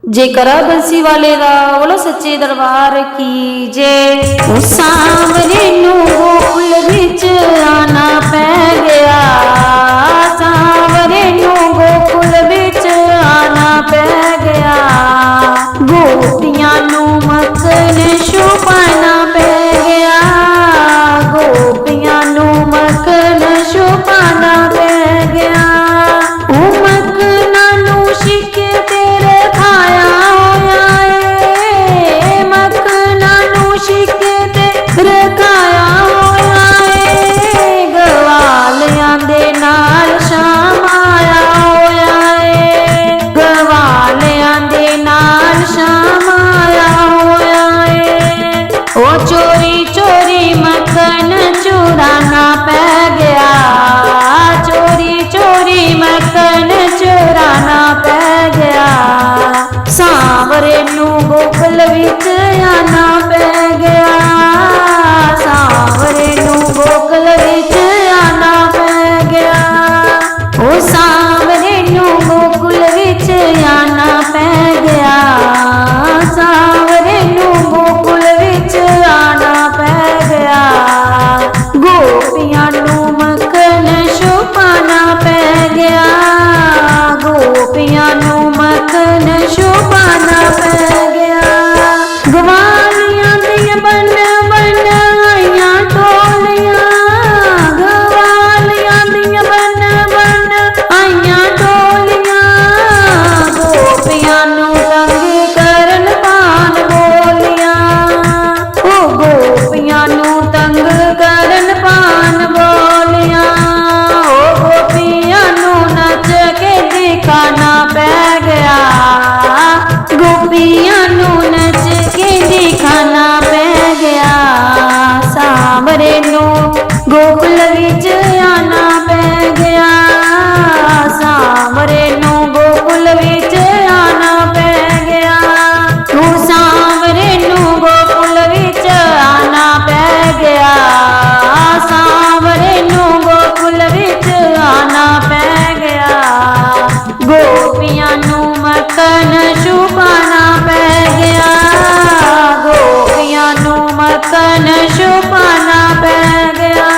जेकर बंसी वाले दा बोलो सच्चे दरबार की जय। ओ सांवरे नू गोकुल विच आना पै गया, सांवरे नू गोकुल विच आना पै गया। गोपियां नू मक्खन छुपाना पै गया, गोपियां नू मक्खन छुपाना पै गया। ओ मक्खना नू शिके तेरे खाया होया ए, मक्खना नू शिके तेरे खाया होया ए। गवालियां दे नाल शाम आया होया ए, गवालियां दे नाल शाम आया होया ए। ओ चोरी चोरी मक्खन चुराना पै गया, चोरी चोरी मक्खन चुराना पै गया। सांवरे नू गोकुल विच आना पै गया, सांवरे नू गोकुल विच आना पै गया। ओ सांवरे नू गोकुल विच आना पै गया, सांवरे नू गोकुल विच आना पै गया। गोपियां नू मक्खन छुपाना पै गया, गोपियां नू मक्खन छुपाना पै गया। गवालियां दियां बन बन आईयां टोलियां, गवालियां दियां बन बन आईयां टोलियां। गोपियां नू तंग करन पान बोलियां, ओ गोपियां नू तंग करन पान बोलियां। ओ गोपियां नू नच के दिखाना पै गया, गोपियां नू नच के दिखाना पै गया। सांवरे नू गोकुल विच आना पै गया, सांवरे नू गोकुल विच आना पै गया। तू सांवरे नू गोकुल विच आना पै गया, सांवरे नू गोकुल विच आना पै गया। गोपियां नू मक्खन छुपाना पै गया, गोपियां नू मक्खन छुपाना पै गया।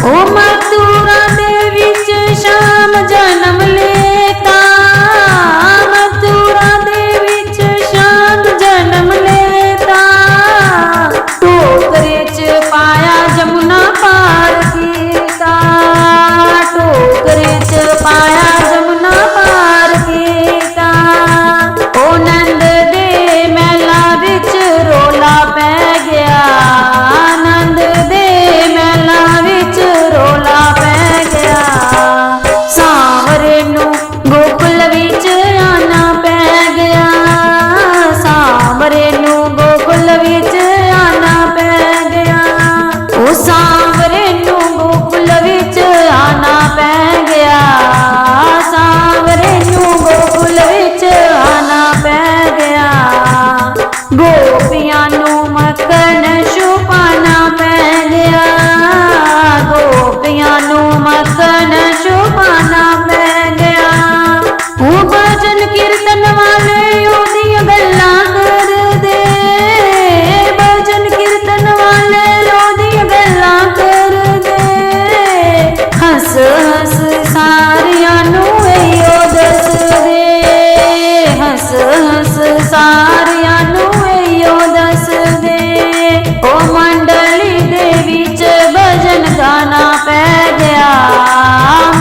ओ मथुरा दे विच शाम जन्म लेता, मथुरा दे विच शाम जन्म लेता। टोकरे च पाया जमुना पार कीता, टोकरे च पाया जमुना पार कीता। ओ नंद दे महला विच रोला पै गया, नंद दे महला विच रोला पै गया। सांवरे नू गोकुल विच आना पै गया, सांवरे नू गोकुल विच आना पै गया। ओ सांवरे नू गोकुल विच आना पै गया, सांवरे नू गोकुल विच आना पै गया। गोपियां नू मक्खन छुपाना पै गया, गोपियां नू मक्खन छुपाना पै गया। ओ भजन कीर्तन वाले ओदियां गल्लां करदे, भजन कीर्तन वाले ओदियां गल्लां करदे। हंस हंस सारियां नू इहो दसदे, हंस हंस सारियां नू इहो दसदे। ओ मंडली दे विच भजन गाना पै गया,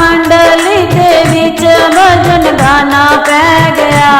मंडली दे विच भजन गाना पै गया।